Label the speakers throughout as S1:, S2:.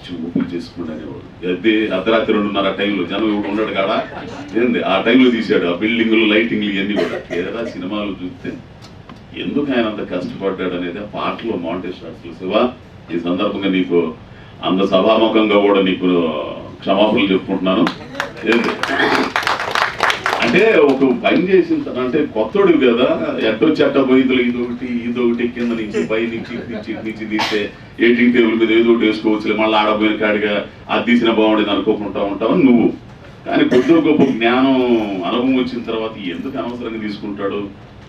S1: పిచ్చి ఊపిరి చేసుకుంటూ అనేవాడు. అదే అర్ధరాత్రి 2:30 టైంలో జనం ఎవడు ఉన్నాడు కాడా ఏంది ఆ టైంలో తీశాడు. ఆ బిల్డింగులు లైటింగ్లు ఇవన్నీ కూడా ఏదైనా సినిమాలు చూస్తే ఎందుకు ఆయన అంత కష్టపడ్డాడు అనేది ఆ పాటలో మాంటేజ్ షాట్స్లో. శివ, ఈ సందర్భంగా నీకు అంత సభాముఖంగా కూడా నీకు క్షమాపణలు చెప్పుకుంటున్నాను. ఏంది అంటే ఒక పని చేసిన అంటే కొత్తోడివి కదా, ఎట్టొచ్చేట పోయిందులు ఇదొకటి కింద నుంచి పై నుంచి తీస్తే ఎయిటింగ్ టేబుల్ మీద ఏదో ఒకటి వేసుకోవచ్చు, మళ్ళీ ఆడపోయిన కాడిగా అది తీసిన బాగుండేది అనుకోకుండా ఉంటావు నువ్వు. కానీ కొద్దిగా గొప్ప జ్ఞానం అనుభవం వచ్చిన తర్వాత ఎందుకు అనవసరంగా తీసుకుంటాడు,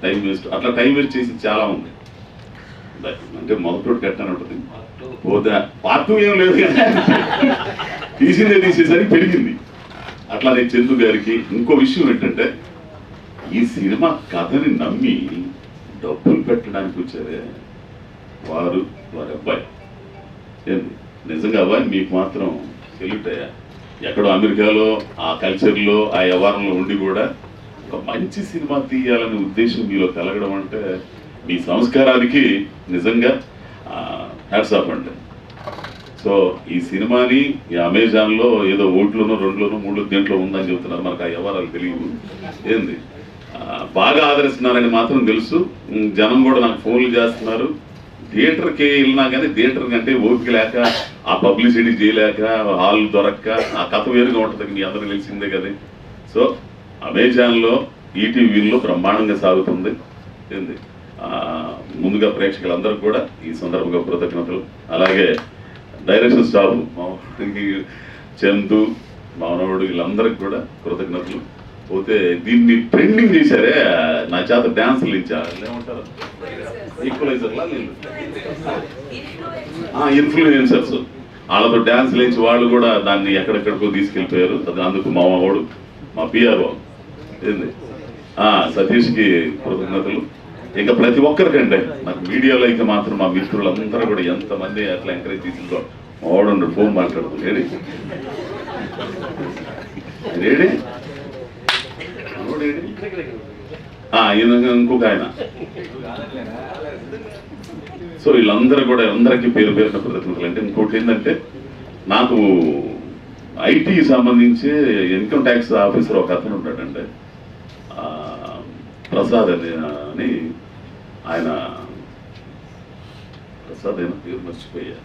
S1: టైం వేస్ట్. అట్లా టైం వేస్ట్ చేసి చాలా ఉంది. అంటే మొదటి కట్టాను ఉంటుంది పోతే పార్ట్ 2 ఏం లేదు కానీ తీసిందే తీసేసరికి పెరిగింది. అట్లానే చందు గారికి ఇంకో విషయం ఏంటంటే, ఈ సినిమా కథని నమ్మి డబ్బులు పెట్టడానికి వచ్చారే వారి అబ్బాయి. ఏంది నిజంగా అబ్బాయి మీకు మాత్రం సెల్యూట్ అయ్యా. ఎక్కడో అమెరికాలో ఆ కల్చర్లో ఆ వ్యవహారంలో ఉండి కూడా ఒక మంచి సినిమా తీయాలనే ఉద్దేశం మీలో కలగడం అంటే మీ సంస్కారానికి నిజంగా హ్యాట్స్ ఆఫ్ అండి. సో ఈ సినిమాని ఈ అమెజాన్లో ఏదో 1లోనో 2లోనో 3 దేంట్లో ఉందని చెబుతున్నారు, మనకు ఆ వ్యవహారాలు తెలియదు. ఏంది బాగా ఆదరిస్తున్నారని మాత్రం తెలుసు. జనం కూడా నాకు ఫోన్లు చేస్తున్నారు. థియేటర్కి వెళ్ళినా కానీ థియేటర్ కంటే ఓపిక లేక, ఆ పబ్లిసిటీ చేయలేక, హాల్ దొరక్క, ఆ కథ వేరుగా ఉంటుంది, మీ అందరూ తెలిసిందే కదా. సో అమెజాన్లో ఈటీవీలో బ్రహ్మాండంగా సాగుతుంది. ఏంది ముందుగా ప్రేక్షకులందరూ కూడా ఈ సందర్భంగా కృతజ్ఞతలు. అలాగే డైరెక్షన్ స్టాఫ్ చందు మానవుడు వీళ్ళందరికీ కూడా కృతజ్ఞతలు. పోతే దీన్ని ట్రెండింగ్ చేశారే, నా చేత డ్యాన్సులు ఇచ్చారు, ఏమంటారు ఈక్వలైజర్లా ఇన్ఫ్లుయెన్సర్స్, వాళ్ళతో డ్యాన్సులు వేసి వాళ్ళు కూడా దాన్ని ఎక్కడెక్కడికో తీసుకెళ్ళిపోయారు. అందుకు మా వాడు మా పిఆర్ఓ ఏంది సతీష్కి కృతజ్ఞతలు. ఇంకా ప్రతి ఒక్కరికంటే నాకు మీడియాలో ఇంకా మాత్రం మా మిత్రులందరూ కూడా ఎంతమంది అట్లా ఎంకరేజ్ చేసిందో మావాడు ఫోన్ మాట్లాడుతుంది. ఏడి ఇంకొక ఆయన. సో వీళ్ళందరూ కూడా అందరికీ పేరు పేరున కృతజ్ఞతలు. అంటే ఇంకోటి ఏంటంటే, నాకు ఐటీ సంబంధించి ఇన్కమ్ ట్యాక్స్ ఆఫీసర్ ఒక అతను ఉంటాడంటే ప్రసాద్ అని ఆయన, ప్రసాద్ అయినా పేరు మర్చిపోయా,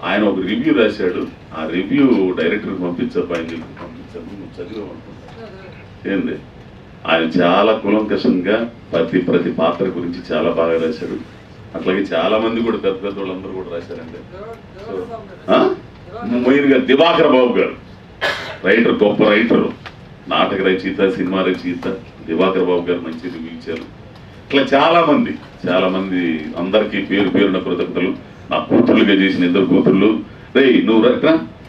S1: ఆయన ఒక రివ్యూ రాశాడు. ఆ రివ్యూ డైరెక్టర్కి పంపించాను, నువ్వు చదివామనుకుంటా. ఏంది ఆయన చాలా కులంకషంగా ప్రతి పాత్ర గురించి చాలా బాగా రాశాడు. అట్లాగే చాలా మంది కూడా పెద్ద పెద్ద వాళ్ళందరూ కూడా రాశారండి. మెయిన్గా దివాకర్ బాబు గారు రైటర్, గొప్ప రైటరు, నాటక రచయిత, సినిమా రచయిత దివాకర్ బాబు గారు మంచి రివ్యూ ఇచ్చారు. ఇట్లా చాలా మంది అందరికీ పేరు పేరున కృతజ్ఞతలు. నా కూతుళ్ళుగా చేసిన 2 కూతుళ్ళు, రే నువ్వు రా